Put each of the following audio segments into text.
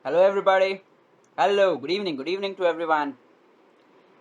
Hello, everybody. Hello, good evening to everyone.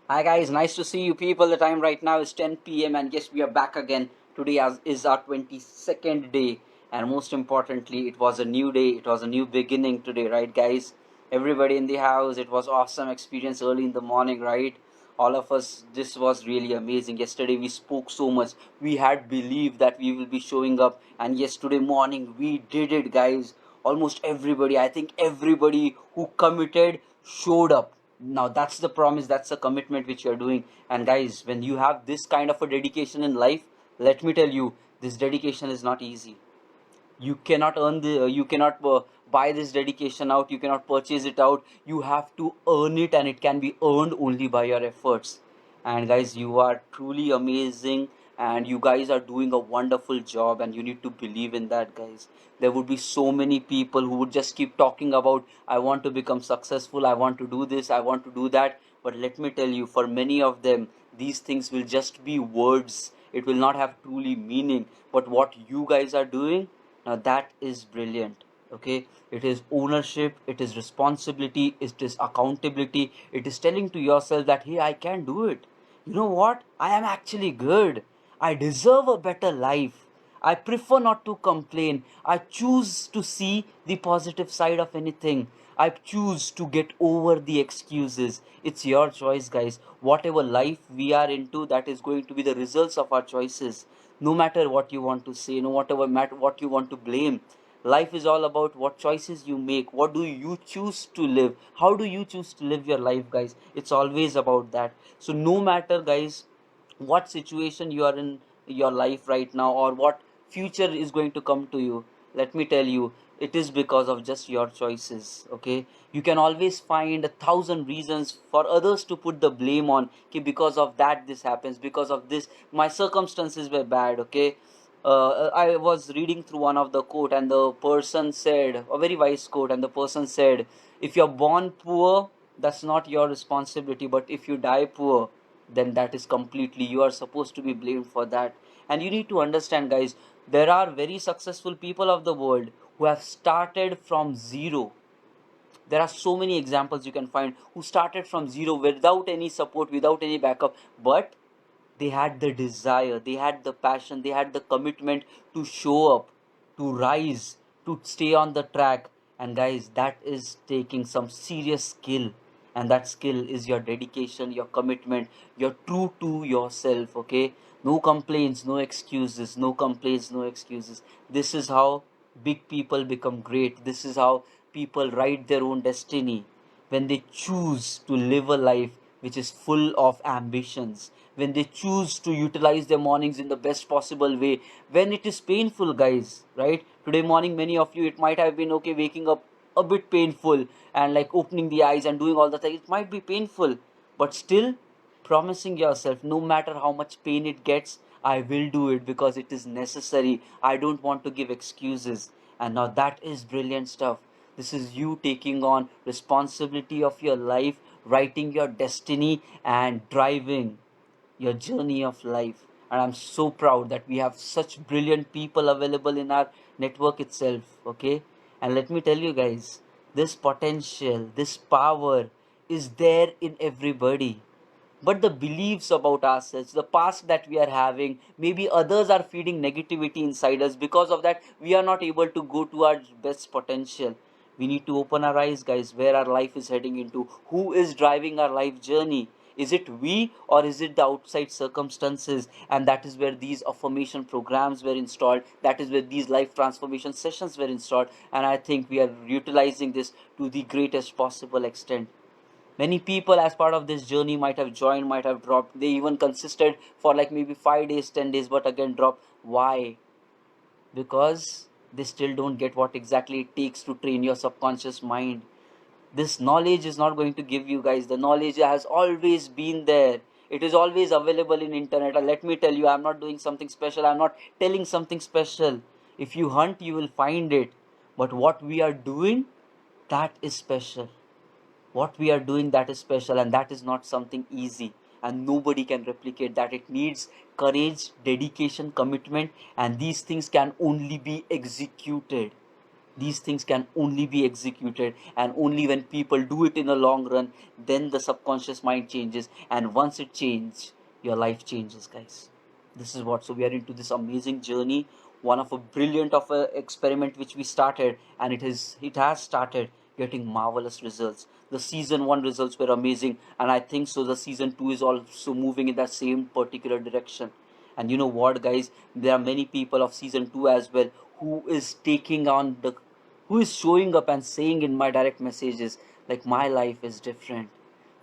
Hi, guys, nice to see you people. The time right now is 10 p.m. and yes, we are back again. Today is our 22nd day, and most importantly, it was a new day, it was a new beginning today, right, guys? Everybody in the house, it was awesome experience early in the morning, right? All of us, this was really amazing. Yesterday, we spoke so much, we had belief that we will be showing up, and yesterday morning, we did it, guys. Almost everybody, I think everybody who committed showed up. Now that's the promise, that's the commitment which you're doing. And guys, when you have this kind of a dedication in life, let me tell you, this dedication is not easy. You cannot earn you cannot buy this dedication out, you cannot purchase it out. You have to earn it, and it can be earned only by your efforts. And guys, you are truly amazing, and you guys are doing a wonderful job, and you need to believe in that, guys. There would be so many people who would just keep talking about, I want to become successful, I want to do this, I want to do that. But let me tell you, for many of them, these things will just be words. It will not have truly meaning. But what you guys are doing, now that is brilliant. Okay, it is ownership, it is responsibility, it is accountability. It is telling to yourself that, hey, I can do it. You know what, I am actually good, I deserve a better life, I prefer not to complain, I choose to see the positive side of anything, I choose to get over the excuses. It's your choice, guys. Whatever life we are into, that is going to be the results of our choices. No matter what you want to say, no whatever matter what you want to blame, life is all about what choices you make. What do you choose to live? How do you choose to live your life, guys? It's always about that. So no matter, guys, what situation you are in your life right now, or what future is going to come to you, let me tell you, it is because of just your choices. Okay, you can always find 1,000 reasons for others to put the blame on. Okay, because of that this happens, because of this my circumstances were bad. Okay, I was reading through one of the quote, and the person said a very wise quote, and the person said, if you're born poor, that's not your responsibility, but if you die poor, then that is completely, you are supposed to be blamed for that. And you need to understand, guys, there are very successful people of the world who have started from zero. There are so many examples you can find who started from zero without any support, without any backup, but they had the desire, they had the passion, they had the commitment to show up, to rise, to stay on the track. And guys, that is taking some serious skill. And that skill is your dedication, your commitment. You're true to yourself. Okay, no complaints, no excuses, no complaints, no excuses. This is how big people become great. This is how people write their own destiny, when they choose to live a life which is full of ambitions, when they choose to utilize their mornings in the best possible way, when it is painful, guys, right? Today morning, many of you, it might have been okay waking up a bit painful, and like opening the eyes and doing all the things, it might be painful, but still promising yourself, no matter how much pain it gets, I will do it because it is necessary. I don't want to give excuses. And now that is brilliant stuff. This is you taking on responsibility of your life, writing your destiny, and driving your journey of life. And I'm so proud that we have such brilliant people available in our network itself. Okay, and let me tell you, guys, this potential, this power is there in everybody. But the beliefs about ourselves, the past that we are having, maybe others are feeding negativity inside us. Because of that, we are not able to go to our best potential. We need to open our eyes, guys, where our life is heading into, who is driving our life journey. Is it we, or is it the outside circumstances? And that is where these affirmation programs were installed, that is where these life transformation sessions were installed, and I think we are utilizing this to the greatest possible extent. Many people, as part of this journey, might have joined, might have dropped. They even consisted for like maybe 5 days, 10 days, but again dropped. Why? Because they still don't get what exactly it takes to train your subconscious mind. This knowledge is not going to give you, guys. The knowledge has always been there. It is always available in internet. And let me tell you, I'm not doing something special, I'm not telling something special. If you hunt, you will find it. But what we are doing, that is special. What we are doing, that is special, and that is not something easy, and nobody can replicate that. It needs courage, dedication, commitment, and these things can only be executed. These things can only be executed, and only when people do it in the long run, then the subconscious mind changes, and once it changes, your life changes, guys. This is what, so we are into this amazing journey, one of a brilliant of a experiment which we started, and it has started getting marvelous results. The season 1 results were amazing, and I think so the season 2 is also moving in that same particular direction. And you know what, guys, there are many people of season 2 as well who is taking on the who is showing up and saying in my direct messages, like, my life is different.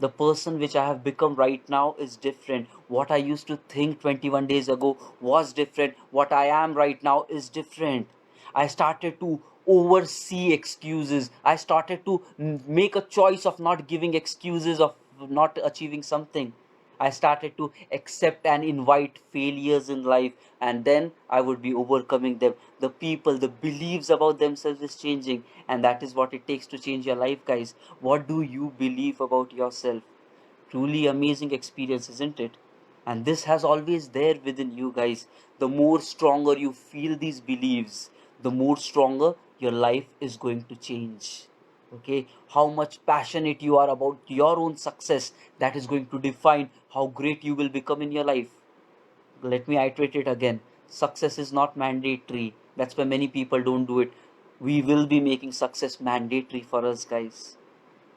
The person which I have become right now is different. What I used to think 21 days ago was different. What I am right now is different. I started to oversee excuses. I started to make a choice of not giving excuses of not achieving something. I started to accept and invite failures in life, and then I would be overcoming them. The people, the beliefs about themselves is changing, and that is what it takes to change your life, guys. What do you believe about yourself? Truly amazing experience, isn't it? And this has always there within you, guys. The more stronger you feel these beliefs, the more stronger your life is going to change. Okay, how much passionate you are about your own success, that is going to define how great you will become in your life. Let me iterate it again. Success is not mandatory. That's why many people don't do it. We will be making success mandatory for us, guys.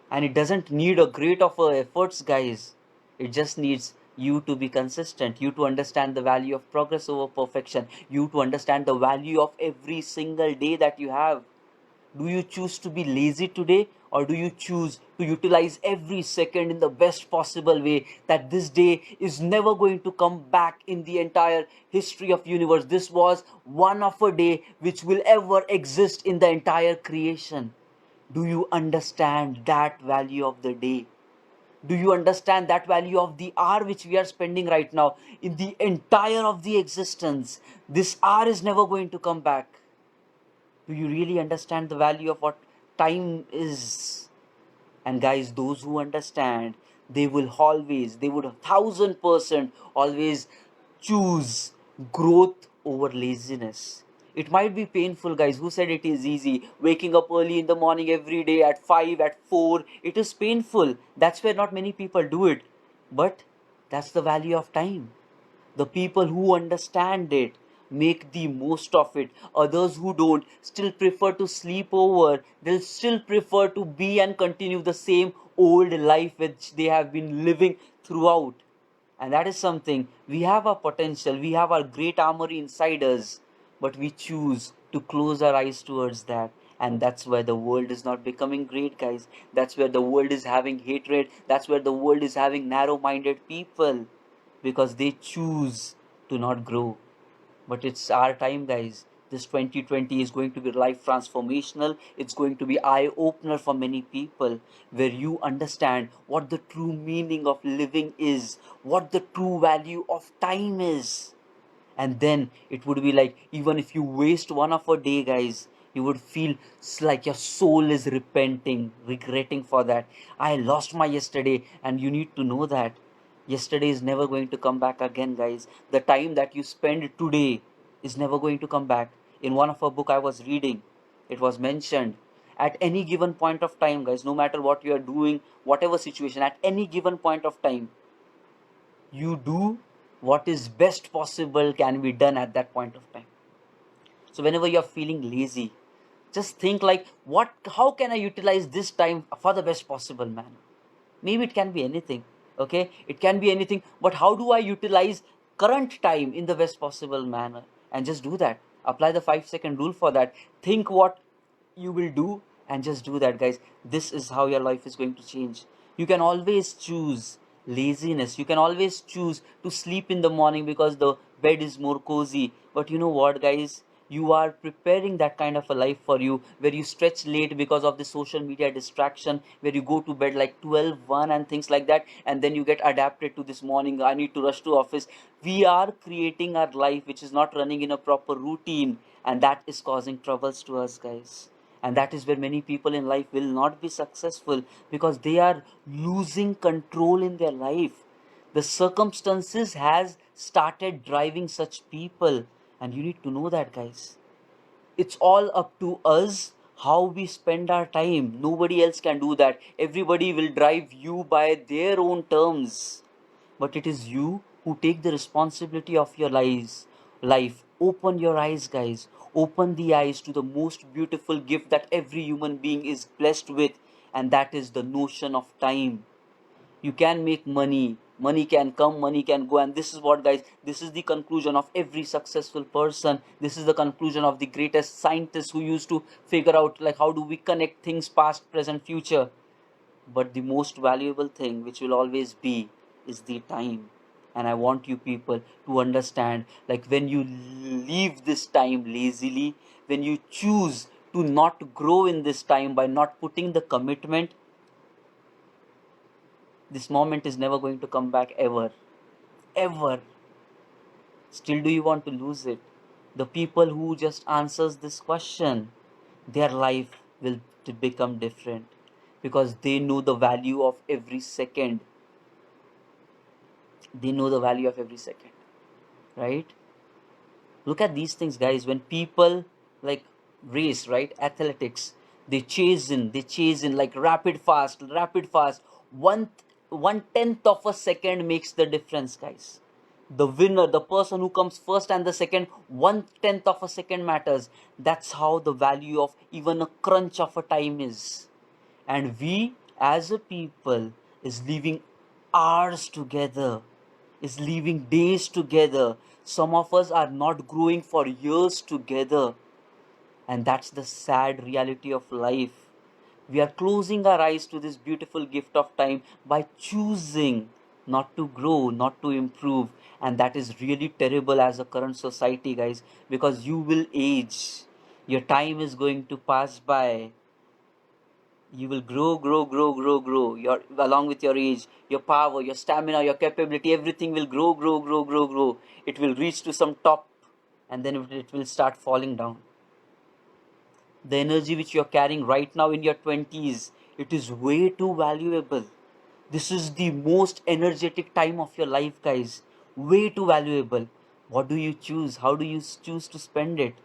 And it doesn't need a great of efforts, guys. It just needs you to be consistent, you to understand the value of progress over perfection, you to understand the value of every single day that you have. Do you choose to be lazy today, or do you choose to utilize every second in the best possible way, that this day is never going to come back in the entire history of universe? This was one of a day which will ever exist in the entire creation. Do you understand that value of the day? Do you understand that value of the hour which we are spending right now in the entire of the existence? This hour is never going to come back. Do you really understand the value of what time is? And guys, those who understand, they will always, they would 1,000% always choose growth over laziness. It might be painful, guys. Who said it is easy? Waking up early in the morning every day at 5, at 4, it is painful. That's where not many people do it. But that's the value of time. The people who understand it make the most of it. Others who don't still prefer to sleep over. They'll still prefer to be and continue the same old life which they have been living throughout. And that is something. We have our potential, we have our great armory inside us, but we choose to close our eyes towards that. And that's where the world is not becoming great, guys. That's where the world is having hatred. That's where the world is having narrow minded people, because they choose to not grow. But it's our time, guys. This 2020 is going to be life transformational. It's going to be eye opener for many people, where you understand what the true meaning of living is, what the true value of time is. And then it would be like, even if you waste one of a day, guys, you would feel like your soul is repenting, regretting for that. I lost my yesterday, and you need to know that yesterday is never going to come back again, guys. The time that you spend today is never going to come back. In one of a book I was reading, it was mentioned, at any given point of time, guys, no matter what you are doing, whatever situation, at any given point of time, you do what is best possible can be done at that point of time. So whenever you're feeling lazy, just think like, what how can I utilize this time for the best possible manner? Maybe it can be anything. Okay, it can be anything, but how do I utilize current time in the best possible manner? And just do that. Apply the 5-second rule for that. Think what you will do, and just do that, guys. This is how your life is going to change. You can always choose laziness, you can always choose to sleep in the morning because the bed is more cozy. But you know what, guys, you are preparing that kind of a life for you, where you stretch late because of the social media distraction, where you go to bed like 12, 1 and things like that, and then you get adapted to this morning, I need to rush to office. We are creating our life which is not running in a proper routine, and that is causing troubles to us, guys. And that is where many people in life will not be successful, because they are losing control in their life. The circumstances has started driving such people, and you need to know that, guys. It's all up to us how we spend our time. Nobody else can do that. Everybody will drive you by their own terms. But it is you who take the responsibility of your life. Open your eyes, guys. Open the eyes to the most beautiful gift that every human being is blessed with, and that is the notion of time. You can make money, money can come, money can go, and this is what, guys, this is the conclusion of every successful person. This is the conclusion of the greatest scientists who used to figure out, like, how do we connect things past, present, future. But the most valuable thing which will always be is the time. And I want you people to understand, like, when you leave this time lazily, when you choose to not grow in this time by not putting the commitment, this moment is never going to come back, ever. Ever. Still, do you want to lose it? The people who just answers this question, their life will become different, because they know the value of every second. They know the value of every second, right? Look at these things, guys. When people, like, race, right, athletics, they chase in like rapid fast. One tenth of a second makes the difference, guys. The winner, the person who comes first and the second, one tenth of a second matters. That's how the value of even a crunch of a time is. And we as a people is living hours together, is living days together. Some of us are not growing for years together, and that's the sad reality of life. We are closing our eyes to this beautiful gift of time by choosing not to grow, not to improve. And that is really terrible as a current society, guys, because you will age. Your time is going to pass by. You will grow. Your, along with your age, your power, your stamina, your capability, everything will grow. It will reach to some top, and then it will start falling down. The energy which you're carrying right now in your 20s, it is way too valuable. This is the most energetic time of your life, guys. Way too valuable. What do you choose? How do you choose to spend it?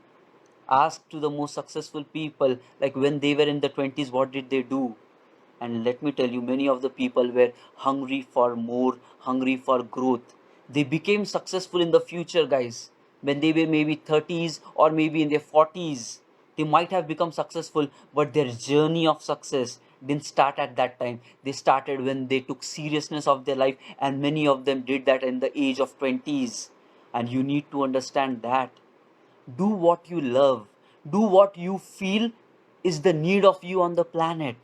Ask to the most successful people, like, when they were in the 20s, what did they do? And let me tell you, many of the people were hungry for more, hungry for growth. They became successful in the future, guys. When they were maybe 30s or maybe in their 40s, they might have become successful, but their journey of success didn't start at that time. They started when they took seriousness of their life, and many of them did that in the age of 20s. And you need to understand that. Do what you love. Do what you feel is the need of you on the planet.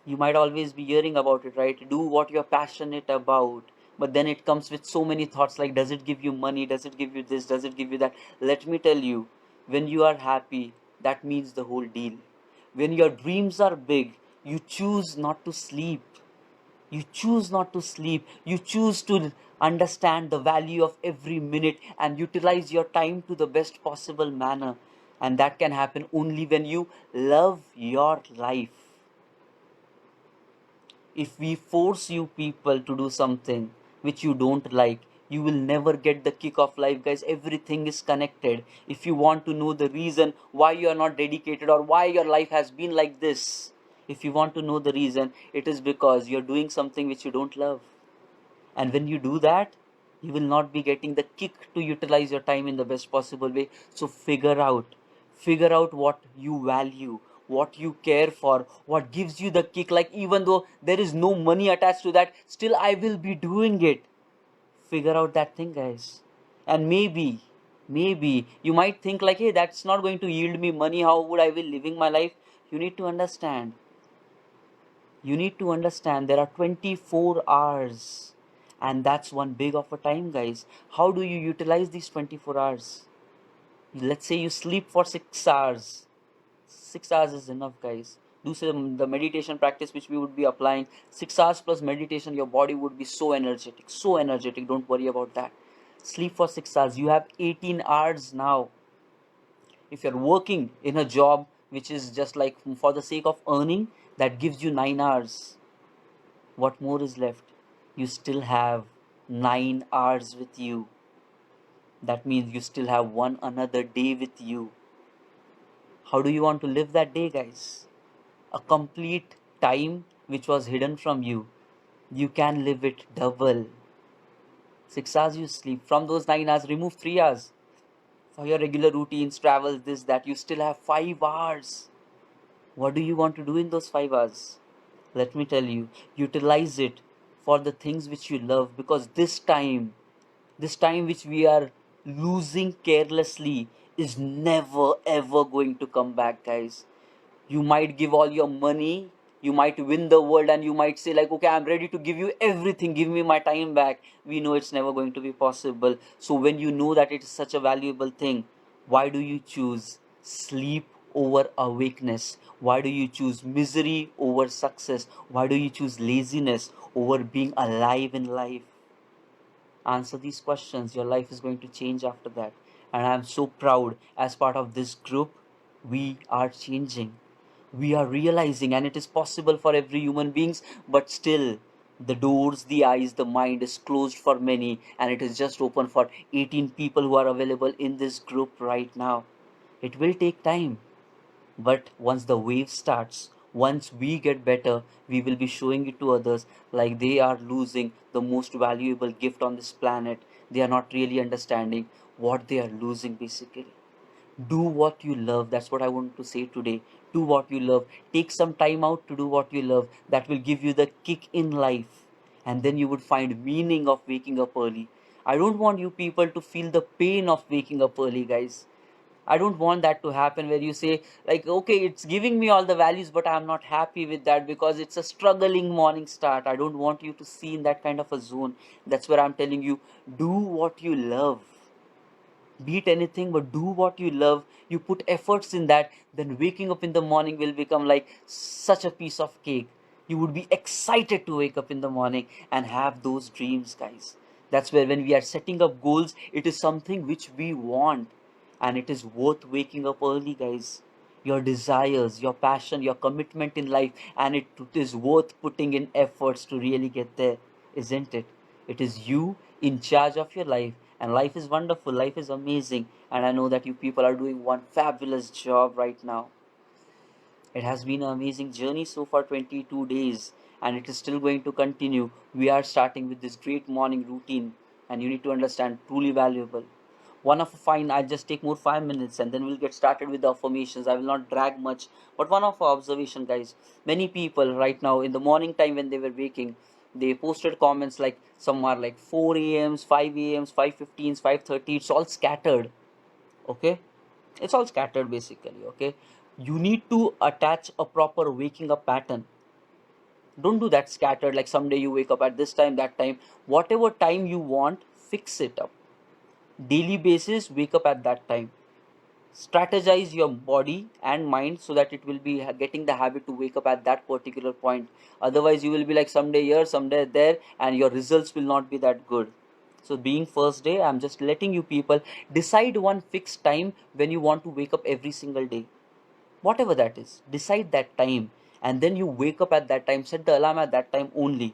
You might always be hearing about it, right? Do what you're passionate about. But then it comes with so many thoughts, like, does it give you money? Does it give you this? Does it give you that? Let me tell you, when you are happy, that means the whole deal. When your dreams are big, you choose not to sleep. You choose not to sleep. You choose to understand the value of every minute and utilize your time to the best possible manner. And that can happen only when you love your life. If we force you people to do something which you don't like, you will never get the kick of life, guys. Everything is connected. If you want to know the reason why you are not dedicated or why your life has been like this, if you want to know the reason, it is because you're doing something which you don't love. And when you do that, you will not be getting the kick to utilize your time in the best possible way. So figure out what you value, what you care for, what gives you the kick. Like, even though there is no money attached to that, still I will be doing it. Figure out that thing, guys. And maybe you might think, like, hey, that's not going to yield me money, how would I be living my life? You need to understand, there are 24 hours, and that's one big of a time, guys. How do you utilize these 24 hours? Let's say you sleep for 6 hours. 6 hours is enough, guys. Do some the meditation practice which we would be applying. 6 hours plus meditation, your body would be so energetic, so energetic. Don't worry about that. Sleep for 6 hours. You have 18 hours now. If you're working in a job which is just like for the sake of earning, that gives you 9 hours. What more is left? You still have 9 hours with you. That means you still have one another day with you. How do you want to live that day, guys? A complete time which was hidden from you. You can live it double. 6 hours you sleep. From those 9 hours, remove 3 hours for your regular routines, travels, this, that. You still have 5 hours. What do you want to do in those 5 hours? Let me tell you, utilize it for the things which you love, because this time which we are losing carelessly is never ever going to come back, guys. You might give all your money, you might win the world, and you might say like, okay, I'm ready to give you everything, give me my time back. We know it's never going to be possible. So when you know that it is such a valuable thing, why do you choose sleep over awakeness? Why do you choose misery over success? Why do you choose laziness over being alive in life? Answer these questions. Your life is going to change after that. And I'm so proud, as part of this group, we are changing. We are realizing, and it is possible for every human beings, but still the doors, the eyes, the mind is closed for many, and it is just open for 18 people who are available in this group right now. It will take time, but once the wave starts, once we get better, we will be showing it to others, like they are losing the most valuable gift on this planet. They are not really understanding what they are losing, basically. Do what you love. That's what I want to say today. Do what you love. Take some time out to do what you love. That will give you the kick in life. And then you would find meaning of waking up early. I don't want you people to feel the pain of waking up early, guys. I don't want that to happen where you say, like, okay, it's giving me all the values, but I'm not happy with that because it's a struggling morning start. I don't want you to see in that kind of a zone. That's where I'm telling you, do what you love. Beat anything, but do what you love. You put efforts in that, then waking up in the morning will become like such a piece of cake. You would be excited to wake up in the morning and have those dreams, guys. That's where, when we are setting up goals, it is something which we want, and it is worth waking up early, guys. Your desires, your passion, your commitment in life, and it is worth putting in efforts to really get there, isn't it? It is you in charge of your life, and life is wonderful, life is amazing, and I know that you people are doing one fabulous job right now. It has been an amazing journey so far, 22 days, and it is still going to continue. We are starting with this great morning routine, and you need to understand, truly valuable. One of fine, I'll just take more 5 minutes and then we'll get started with the affirmations. I will not drag much, but one of our observation, guys, many people right now in the morning time when they were waking, they posted comments like, some are like 4 a.m.s, 5 a.m.s, 5:15s, 5:30. It's all scattered. Okay, it's all scattered basically. Okay, you need to attach a proper waking up pattern. Don't do that scattered, like someday you wake up at this time, that time. Whatever time you want, fix it up. Daily basis, wake up at that time. Strategize your body and mind so that it will be getting the habit to wake up at that particular point. Otherwise you will be like someday here, someday there, and your results will not be that good. So being first day, I'm just letting you people decide one fixed time when you want to wake up every single day. Whatever that is, decide that time, and then you wake up at that time. Set the alarm at that time only.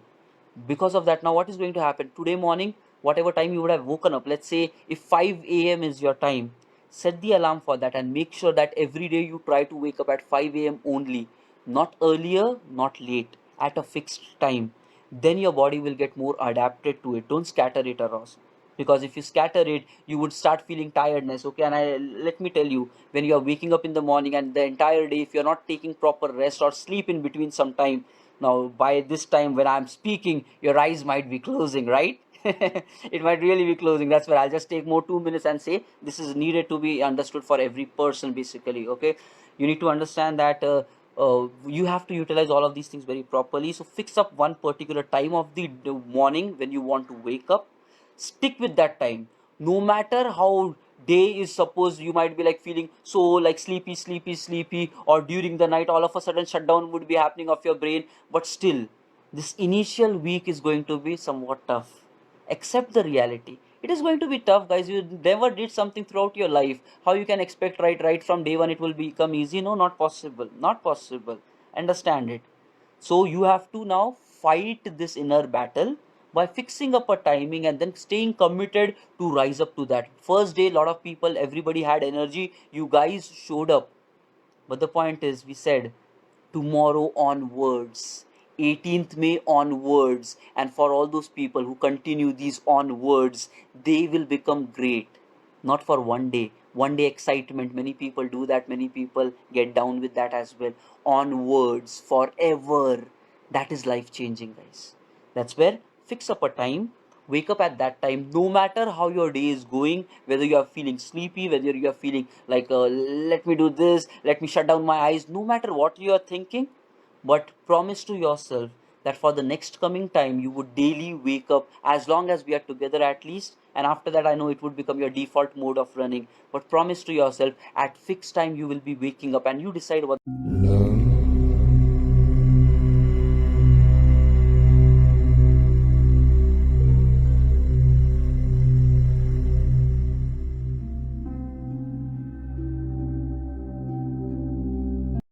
Because of that, now what is going to happen today morning, whatever time you would have woken up, let's say if 5 a.m. is your time, set the alarm for that and make sure that every day you try to wake up at 5 a.m. only, not earlier, not late, at a fixed time. Then your body will get more adapted to it. Don't scatter it around, because if you scatter it, you would start feeling tiredness. Okay, and let me tell you, when you are waking up in the morning and the entire day, if you're not taking proper rest or sleep in between some time, now by this time when I'm speaking, your eyes might be closing, right? It might really be closing. That's where I'll just take more 2 minutes and say this is needed to be understood for every person, basically. Okay, you need to understand that you have to utilize all of these things very properly. So fix up one particular time of the morning when you want to wake up. Stick with that time, no matter how day is. Suppose you might be like feeling so like sleepy, or during the night all of a sudden shutdown would be happening of your brain, but still this initial week is going to be somewhat tough. Accept the reality. It is going to be tough, guys. You never did something throughout your life. How you can expect right from day one it will become easy? No, not possible, not possible. Understand it. So you have to now fight this inner battle by fixing up a timing and then staying committed to rise up to that. First day, a lot of people, everybody had energy. You guys showed up. But the point is, we said tomorrow onwards, 18th May onwards, and for all those people who continue these onwards, they will become great. Not for one day. One day excitement, many people do that, many people get down with that as well. Onwards, forever. That is life changing, guys. That's where fix up a time, wake up at that time, no matter how your day is going, whether you are feeling sleepy, whether you are feeling like, let me do this, let me shut down my eyes, no matter what you are thinking, but promise to yourself that for the next coming time you would daily wake up, as long as we are together at least, and after that I know it would become your default mode of running, but promise to yourself at fixed time you will be waking up, and you decide what